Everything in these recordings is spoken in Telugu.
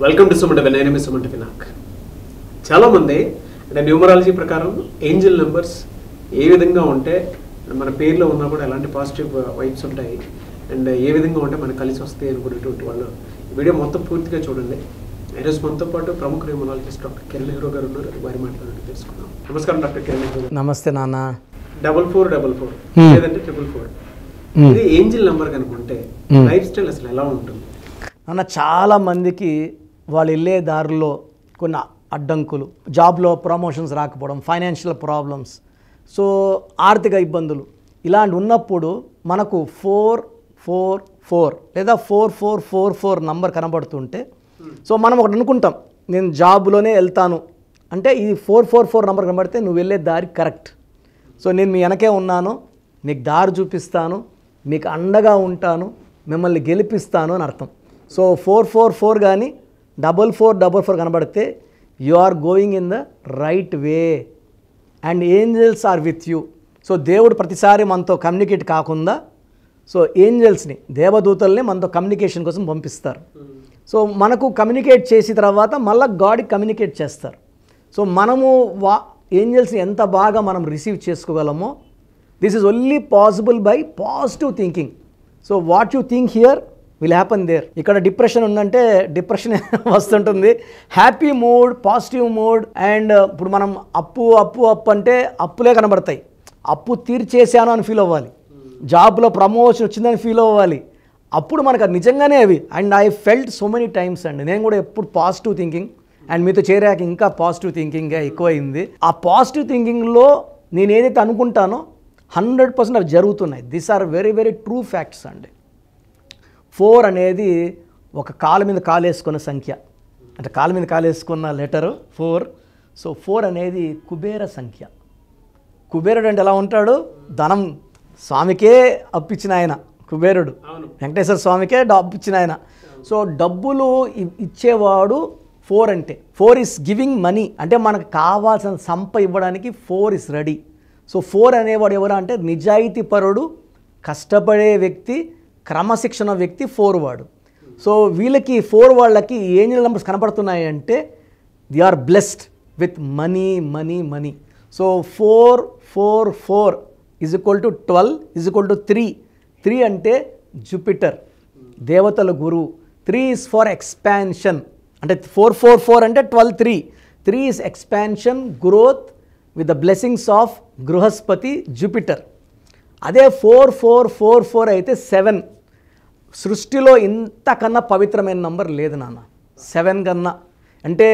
వెల్కమ్ టు సుమంట వినయ్ సుమంట వినాక్. చాలామంది అంటే న్యూమరాలజీ ప్రకారం ఏంజల్ నెంబర్స్ ఏ విధంగా ఉంటే మన పేరులో ఉన్నా కూడా ఎలాంటి పాజిటివ్ వైబ్స్ ఉంటాయి అండ్ ఏ విధంగా ఉంటే మనకు కలిసి వస్తాయి అనుకునేటువంటి వాళ్ళు వీడియో మొత్తం పూర్తిగా చూడండి. ఈరోజు మనతో పాటు ప్రముఖ న్యూమరాలజిస్ట్ డాక్టర్ కిరణ్ నెహ్రూ గారు ఉన్నారు. వారి మాట్లాడి తెలుసుకుందాం. నమస్కారం డాక్టర్ కిరణ్ నెహ్రూ గారు. నమస్తే నాన్న. 4444 లేదంటే 444 ఇది ఏంజల్ నెంబర్ కనుకుంటే లైఫ్ స్టైల్ అసలు ఎలా ఉంటుంది నాన్న? చాలా మందికి వాళ్ళు వెళ్ళే దారిలో కొన్ని అడ్డంకులు, జాబ్లో ప్రమోషన్స్ రాకపోవడం, ఫైనాన్షియల్ ప్రాబ్లమ్స్, సో ఆర్థిక ఇబ్బందులు ఇలాంటి ఉన్నప్పుడు మనకు 444 లేదా 4444 నంబర్ కనబడుతుంటే సో మనం ఒకటి అనుకుంటాం, నేను జాబ్లోనే వెళ్తాను అంటే ఈ 444 నంబర్ కనబడితే నువ్వు వెళ్ళే దారి కరెక్ట్, సో నేను మీ వెనకే ఉన్నాను, మీకు దారి చూపిస్తాను, మీకు అండగా ఉంటాను, మిమ్మల్ని గెలిపిస్తాను అని అర్థం. సో 444 కానీ 4444 కనబడితే you are going in the right way and angels are with you. So దేవుడు ప్రతిసారి మనతో కమ్యూనికేట్ కాకుండా సో ఏంజల్స్ని, దేవదూతల్ని మనతో కమ్యూనికేషన్ కోసం పంపిస్తారు. సో మనకు కమ్యూనికేట్ చేసిన తర్వాత మళ్ళీ గాడ్కి కమ్యూనికేట్ చేస్తారు. సో మనము ఏంజల్స్ని ఎంత బాగా మనం రిసీవ్ చేసుకోగలమో this is only possible by positive thinking. So what you think here will happen there. ఇక్కడ డిప్రెషన్ ఉందంటే డిప్రెషన్ వస్తుంటుంది, happy mood, positive mood. And ఇప్పుడు మనం అప్పు అప్పు అప్పు అంటే అప్పులే కనబడతాయి, అప్పు తీర్చేసాను అని ఫీల్ అవ్వాలి, జాబ్లో ప్రమోషన్ వచ్చిందని ఫీల్ అవ్వాలి, అప్పుడు మనకు అది నిజంగానే అవి. And I felt so many times అండి, నేను కూడా ఎప్పుడు పాజిటివ్ థింకింగ్ అండ్ మీతో చేరాక ఇంకా పాజిటివ్ థింకింగ్గా ఎక్కువైంది. ఆ పాజిటివ్ థింకింగ్లో నేను ఏదైతే అనుకుంటానో 100% అవి జరుగుతున్నాయి. These are very very true facts అండి. 4 అనేది ఒక కాలు మీద కాలేసుకున్న సంఖ్య, అంటే కాలు మీద కాలేసుకున్న లెటరు 4. సో 4 అనేది కుబేర సంఖ్య. కుబేరుడు అంటే ఎలా ఉంటాడు? ధనం స్వామికే అప్పిచ్చిన ఆయన కుబేరుడు, వెంకటేశ్వర స్వామికే అప్పిచ్చిన ఆయన. సో డబ్బులు ఇచ్చేవాడు 4 అంటే. 4 ఈస్ గివింగ్ మనీ, అంటే మనకు కావాల్సిన సంప ఇవ్వడానికి 4 ఈస్ రెడీ. సో 4 అనేవాడు ఎవరు అంటే నిజాయితీ పరుడు, కష్టపడే వ్యక్తి, క్రమశిక్షణ వ్యక్తి 4 వాడు. సో వీళ్ళకి 4 వాళ్ళకి ఏంజల్ నెంబర్స్ కనపడుతున్నాయి అంటే they are blessed with money money money. So 444 is equal to 12 is equal to 3. 3 అంటే జూపిటర్, దేవతల గురువు. 3 ఈజ్ ఫర్ ఎక్స్పాన్షన్, అంటే 444 అంటే 12 3. 3 is expansion, growth with the blessings of Brihaspati, Jupiter. అదే 4444 అయితే 7. సృష్టిలో ఇంతకన్నా పవిత్రమైన నంబర్ లేదు నాన్న, 7 కన్నా. అంటే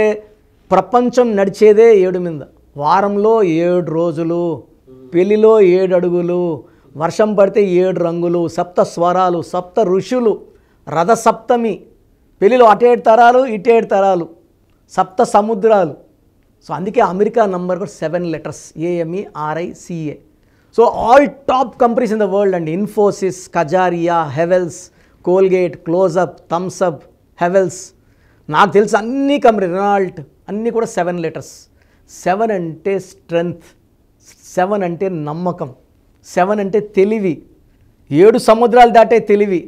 ప్రపంచం నడిచేదే 7 మీద. వారంలో 7 రోజులు, పెళ్లిలో 7 అడుగులు, వర్షం పడితే 7 రంగులు, సప్త స్వరాలు, సప్త ఋషులు, రథసప్తమి, పెళ్లిలో అటు 7 తరాలు ఇటు 7 తరాలు, సప్త సముద్రాలు. సో అందుకే అమెరికా నంబర్ కూడా 7 letters, AMERICA. So all top companies in the world అండి, ఇన్ఫోసిస్, కజారియా, హెవెల్స్, కోల్గేట్, క్లోజప్, థమ్సప్, హెవెల్స్, నాకు తెలిసి అన్ని కంపెనీ, రెనాల్ట్, అన్నీ కూడా 7 లెటర్స్. 7 అంటే స్ట్రెంగ్త్, 7 అంటే నమ్మకం, 7 అంటే తెలివి. 7 సముద్రాలు దాటే తెలివి,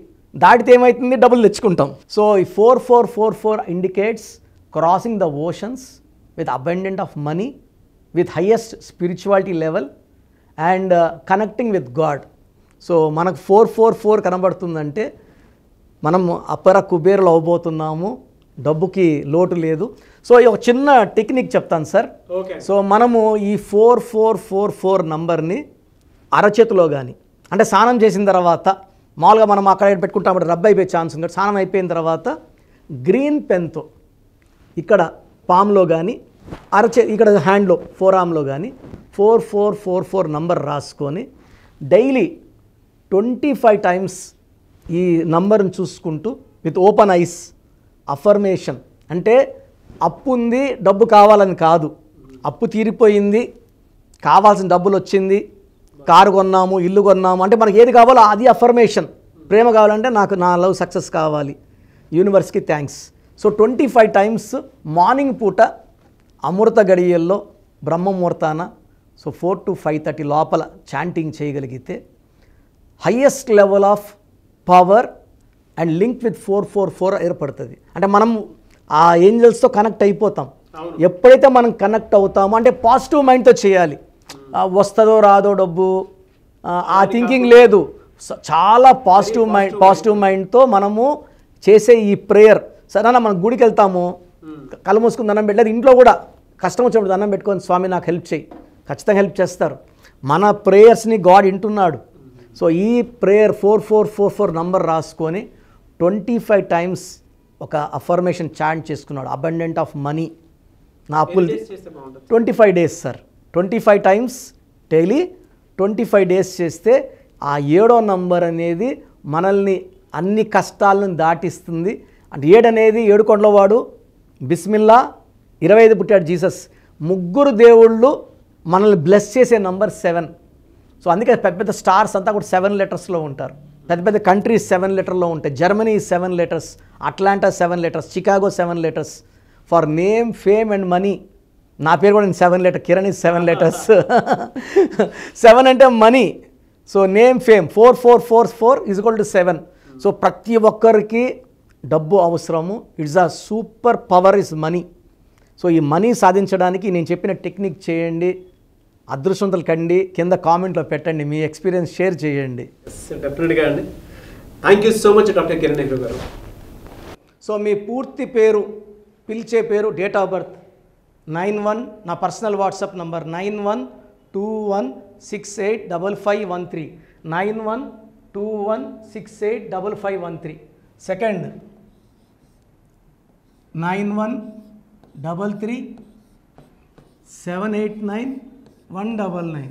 దాటితే ఏమవుతుంది? డబ్బులు తెచ్చుకుంటాం. సో ఈ 4444 indicates crossing the oceans with abundance of money, with highest spirituality level and connecting with God. So మనకు 444 కనబడుతుందంటే మనం అపర కుబేరులు అవ్వబోతున్నాము, డబ్బుకి లోటు లేదు. సో ఈ ఒక చిన్న టెక్నిక్ చెప్తాను సార్. సో మనము ఈ 4444 నంబర్ని అరచేతిలో కానీ, అంటే స్నానం చేసిన తర్వాత మామూలుగా మనం అక్కడ పెట్టుకుంటాం, రబ్ అయిపోయే ఛాన్స్ ఉంది. స్నానం అయిపోయిన తర్వాత గ్రీన్ పెన్తో ఇక్కడ పామ్లో కానీ ఇక్కడ హ్యాండ్లో ఫోర్ ఆర్మ్లో కానీ 4444 నంబర్ రాసుకొని డైలీ 25 టైమ్స్ ఈ నంబర్ని చూసుకుంటూ విత్ ఓపెన్ ఐస్ అఫర్మేషన్, అంటే అప్పు ఉంది డబ్బు కావాలని కాదు, అప్పు తీరిపోయింది, కావాల్సిన డబ్బులు వచ్చింది, కారు కొన్నాము, ఇల్లు కొన్నాము, అంటే మనకి ఏది కావాలో అది అఫర్మేషన్. ప్రేమ కావాలంటే నాకు నా లవ్ సక్సెస్ కావాలి, యూనివర్స్కి థ్యాంక్స్. సో 25 టైమ్స్ మార్నింగ్ పూట అమృత గడియల్లో బ్రహ్మముహూర్తాన, సో 4 to 5:30 లోపల చాంటింగ్ చేయగలిగితే highest level of power and link with 444 ఏర్పడుతుంది. అంటే మనం ఆ ఏంజల్స్తో కనెక్ట్ అయిపోతాం. ఎప్పుడైతే మనం కనెక్ట్ అవుతామో అంటే పాజిటివ్ మైండ్తో చేయాలి. వస్తుందో రాదో డబ్బు ఆ థింకింగ్ లేదు. చాలా పాజిటివ్ మైండ్తో మనము చేసే ఈ ప్రేయర్. సరేనా, మనం గుడికి వెళ్తాము, కళ్ళు మూసుకుని దండం పెట్టలేదు, ఇంట్లో కూడా కష్టం వచ్చినప్పుడు దండం పెట్టుకొని స్వామి నాకు హెల్ప్ చేయి, ఖచ్చితంగా హెల్ప్ చేస్తారు. మన ప్రేయర్స్ని గాడ్ వింటున్నాడు. సో ఈ ప్రేయర్ 4444 నంబర్ రాసుకొని 25 టైమ్స్ ఒక అఫర్మేషన్ చాంట్ చేసుకున్నాడు. అబండెంట్ ఆఫ్ మనీ, నా అప్పులు 25 days sir, 25 times daily 25 days చేస్తే ఆ 7వ నంబర్ అనేది మనల్ని అన్ని కష్టాలను దాటిస్తుంది. అంటే 7 అనేది 7 కొండల వాడు, బిస్మిల్లా, 25 పుట్టాడు జీసస్, ముగ్గురు దేవుళ్ళు మనల్ని బ్లెస్ చేసే నంబర్ 7. సో అందుకే పెద్ద పెద్ద స్టార్స్ అంతా కూడా 7 లెటర్స్లో ఉంటారు. పెద్ద పెద్ద కంట్రీస్ 7 లెటర్లో ఉంటాయి. Germany 7 letters, Atlanta 7 letters, Chicago 7 letters. For name, fame and money, నా పేరు కూడా 7 లెటర్, కిరణ్ ఇస్ 7 లెటర్స్. 7 అంటే money. So name, fame, 4444 = 7. So ప్రతి ఒక్కరికి డబ్బు అవసరము. It's a super power is money. So ఈ మనీ సాధించడానికి నేను చెప్పిన టెక్నిక్ చేయండి, అదృష్టవంతులు కండి. కింద కామెంట్లో పెట్టండి, మీ ఎక్స్పీరియన్స్ షేర్ చేయండి. డెఫినెట్గా అండి. Thank you so much doctor Kiran Nehru గారు. సో మీ పూర్తి పేరు, పిలిచే పేరు, డేట్ ఆఫ్ బర్త్ 91, నా పర్సనల్ వాట్సాప్ నంబర్ 9121685513, 9121685513. సెకండ్ 9133789199,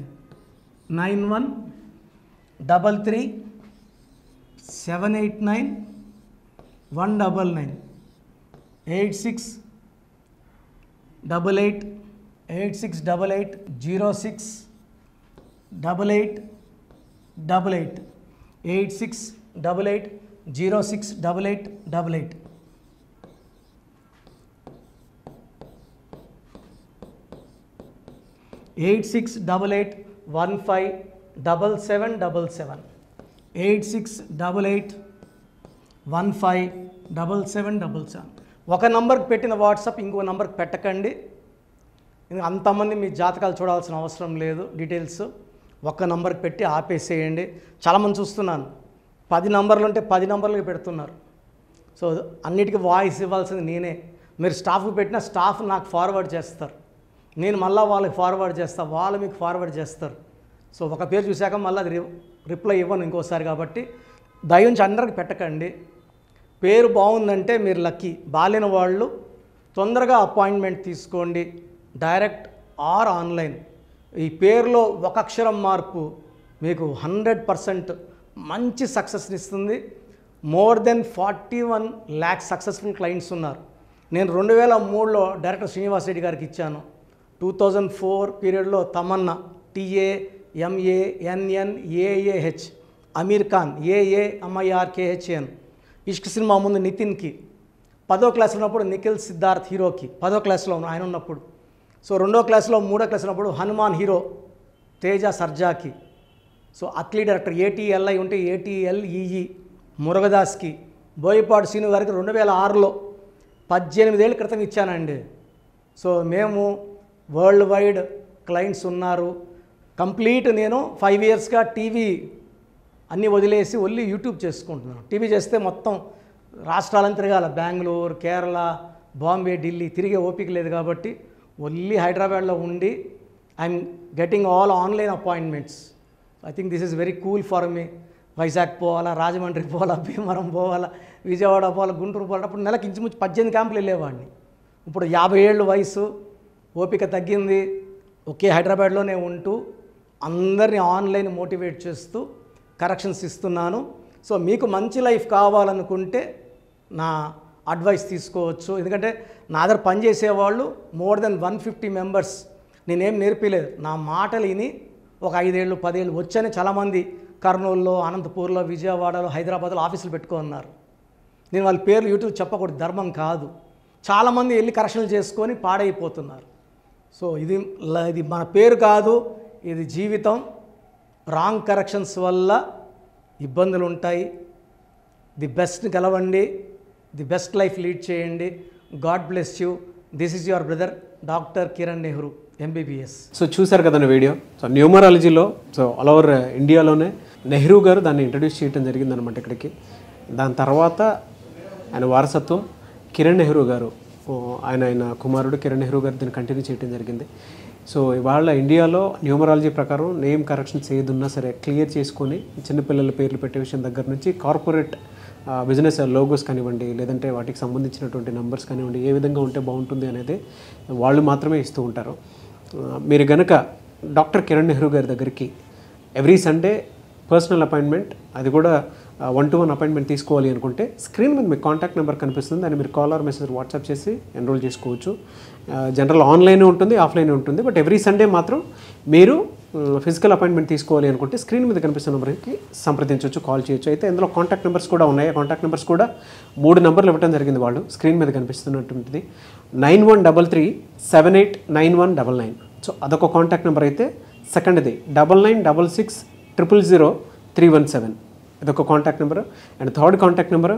9133789199, 8688068888, 8688068888. 8688157777, 8688157777. ఒక నంబర్కి పెట్టిన వాట్సాప్ ఇంకో నంబర్కి పెట్టకండి. అంతమంది మీ జాతకాలు చూడాల్సిన అవసరం లేదు. డీటెయిల్స్ ఒక్క నంబర్కి పెట్టి ఆపేసేయండి. చాలామంది చూస్తున్నాను 10 నంబర్లు ఉంటే 10 నంబర్లకి పెడుతున్నారు. సో అన్నిటికీ వాయిస్ ఇవ్వాల్సింది నేనే. మీరు స్టాఫ్కి పెట్టిన స్టాఫ్ నాకు ఫార్వర్డ్ చేస్తారు, నేను మళ్ళీ వాళ్ళకి ఫార్వర్డ్ చేస్తాను, వాళ్ళు మీకు ఫార్వర్డ్ చేస్తారు. సో ఒక పేరు చూశాక మళ్ళీ అది రిప్లై ఇవ్వను ఇంకోసారి. కాబట్టి దయించి అందరికి పెట్టకండి. పేరు బాగుందంటే మీరు లక్కీ. బాలేని వాళ్ళు తొందరగా అపాయింట్మెంట్ తీసుకోండి, డైరెక్ట్ ఆర్ ఆన్లైన్. ఈ పేరులో ఒక అక్షరం మార్పు మీకు 100% మంచి సక్సెస్ని ఇస్తుంది. More than 41 lakh successful clients ఉన్నారు. నేను 2003లో డైరెక్టర్ శ్రీనివాస్ రెడ్డి గారికి ఇచ్చాను. 2004 పీరియడ్లో తమన్నా, TAMANNAAH, అమీర్ ఖాన్, AAMIRKHAN, ఇష్క్ సినిమా ముందు నితిన్కి, 10వ క్లాస్లో ఉన్నప్పుడు నిఖిల్ సిద్ధార్థ్ హీరోకి, 10వ క్లాస్లో ఆయన ఉన్నప్పుడు. సో 2వ క్లాస్లో 3వ క్లాస్ ఉన్నప్పుడు హనుమాన్ హీరో తేజ సర్జాకి. సో అట్లీ డైరెక్టర్ ATLI ఉంటే ATLEE మురుగదాస్కి. బోయపాడు శ్రీను గారికి 2006లో 18 ఏళ్ళ క్రితం ఇచ్చానండి. సో మేము వరల్డ్ వైడ్ క్లయింట్స్ ఉన్నారు. కంప్లీట్ నేను 5 ఇయర్స్గా టీవీ అన్నీ వదిలేసి ఓన్లీ యూట్యూబ్ చేసుకుంటున్నాను. టీవీ చేస్తే మొత్తం రాష్ట్రాలను తిరగాల, బెంగళూరు, కేరళ, బాంబే, ఢిల్లీ తిరిగే ఓపిక లేదు. కాబట్టి ఓన్లీ హైదరాబాద్లో ఉండి I'm getting all online appointments. I think this is very cool for me. Vizag పోవాలా, రాజమండ్రి పోవాలా, భీమవరం పోవాలా, విజయవాడ పోవాలా, గుంటూరు పోవాలా. అప్పుడు నెలకి ఇంచుమించు 18 క్యాంపులు వెళ్ళేవాడిని. ఇప్పుడు 50 ఏళ్ళు వయసు, ఓపిక తగ్గింది. ఒకే హైదరాబాద్లోనే ఉంటూ అందరినీ ఆన్లైన్ మోటివేట్ చేస్తూ కరెక్షన్స్ ఇస్తున్నాను. సో మీకు మంచి లైఫ్ కావాలనుకుంటే నా అడ్వైస్ తీసుకోవచ్చు. ఎందుకంటే నా దగ్గర పనిచేసేవాళ్ళు మోర్ దెన్ 150 మెంబర్స్. నేనేం నేర్పిలేదు, నా మాటలు విని ఒక 5 ఏళ్ళు 10 ఏళ్ళు వచ్చని చాలామంది కర్నూలులో, అనంతపూర్లో, విజయవాడలో, హైదరాబాద్లో ఆఫీసులు పెట్టుకున్నారు. నేను వాళ్ళ పేర్లు యూట్యూబ్ చెప్పకూడదు, ధర్మం కాదు. చాలామంది వెళ్ళి కరెక్షన్లు చేసుకొని పాడైపోతున్నారు. సో ఇది మన పేరు కాదు, ఇది జీవితం. రాంగ్ కరెక్షన్స్ వల్ల ఇబ్బందులు ఉంటాయి. ది బెస్ట్ని గెలవండి, ది బెస్ట్ లైఫ్ లీడ్ చేయండి. God bless you. This is your brother doctor Kiran Nehru MBBS. So చూసారు కదండి వీడియో. సో న్యూమరాలజీలో సో ఆల్ ఓవర్ ఇండియాలోనే నెహ్రూ గారు దాన్ని ఇంట్రడ్యూస్ చేయడం జరిగిందనమాట ఇక్కడికి. దాని తర్వాత ఆయన వారసత్వం కిరణ్ నెహ్రూ గారు, ఆయన కుమారుడు కిరణ్ నెహ్రూ గారు దీన్ని కంటిన్యూ చేయడం జరిగింది. సో ఇవాళ ఇండియాలో న్యూమరాలజీ ప్రకారం నేమ్ కరెక్షన్స్ ఏదున్నా సరే క్లియర్ చేసుకొని చిన్నపిల్లల పేర్లు పెట్టే విషయం దగ్గర నుంచి కార్పొరేట్ బిజినెస్ లోగోస్ కానివ్వండి, లేదంటే వాటికి సంబంధించినటువంటి నెంబర్స్ కానివ్వండి, ఏ విధంగా ఉంటే బాగుంటుంది అనేది వాళ్ళు మాత్రమే ఇస్తూ ఉంటారు. మీరు గనక డాక్టర్ కిరణ్ నెహ్రూ గారి దగ్గరికి ఎవ్రీ సండే పర్సనల్ అపాయింట్మెంట్, అది కూడా 1-to-1 అపాయింట్మెంట్ తీసుకోవాలి అనుకుంటే స్క్రీన్ మీద మీకు కాంటాక్ట్ నెంబర్ కనిపిస్తుంది, దాన్ని మీరు కాల్ ఆర్ మెసేజ్ వాట్సాప్ చేసి ఎన్రోల్ చేసుకోవచ్చు. జనరల్ ఆన్లైన్ ఉంటుంది, ఆఫ్లైన్ ఉంటుంది. బట్ ఎవ్రీ సండే మాత్రం మీరు ఫిజికల్ అపాయింట్మెంట్ తీసుకోవాలి అనుకుంటే స్క్రీన్ మీద కనిపిస్తున్న నెంబర్కి సంప్రదించవచ్చు, కాల్ చేయొచ్చు. అయితే ఇందులో కాంటాక్ట్ నెంబర్స్ కూడా ఉన్నాయి. ఆ కాంటాక్ట్ నెంబర్స్ కూడా 3 నెంబర్లు ఇవ్వడం జరిగింది వాళ్ళు, స్క్రీన్ మీద కనిపిస్తున్నటువంటిది 9133789199. సో అదొక కాంటాక్ట్ నెంబర్. అయితే సెకండ్ది 9966000317, ఇదొక contact number. And third contact number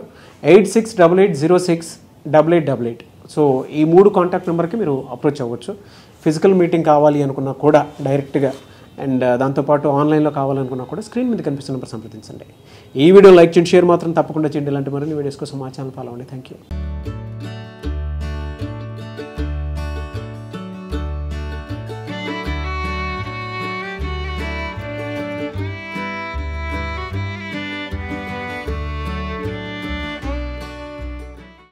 8688068888. So ఈ 3 కాంటాక్ట్ నెంబర్కి మీరు అప్రోచ్ అవ్వచ్చు. ఫిజికల్ మీటింగ్ కావాలి అనుకున్నా కూడా డైరెక్ట్గా, అండ్ దాంతోపాటు ఆన్లైన్లో కావాలనుకున్నా కూడా స్క్రీన్ మీద కనిపిస్తున్న నెంబర్ సంప్రదించండి. ఈ వీడియో లైక్ చేయండి, షేర్ మాత్రం తప్పకుండా చేయండి. ఇలాంటి మరిన్ని వీడియోస్ కోసం మా ఛానల్ ఫాలో అవ్వండి. Thank you.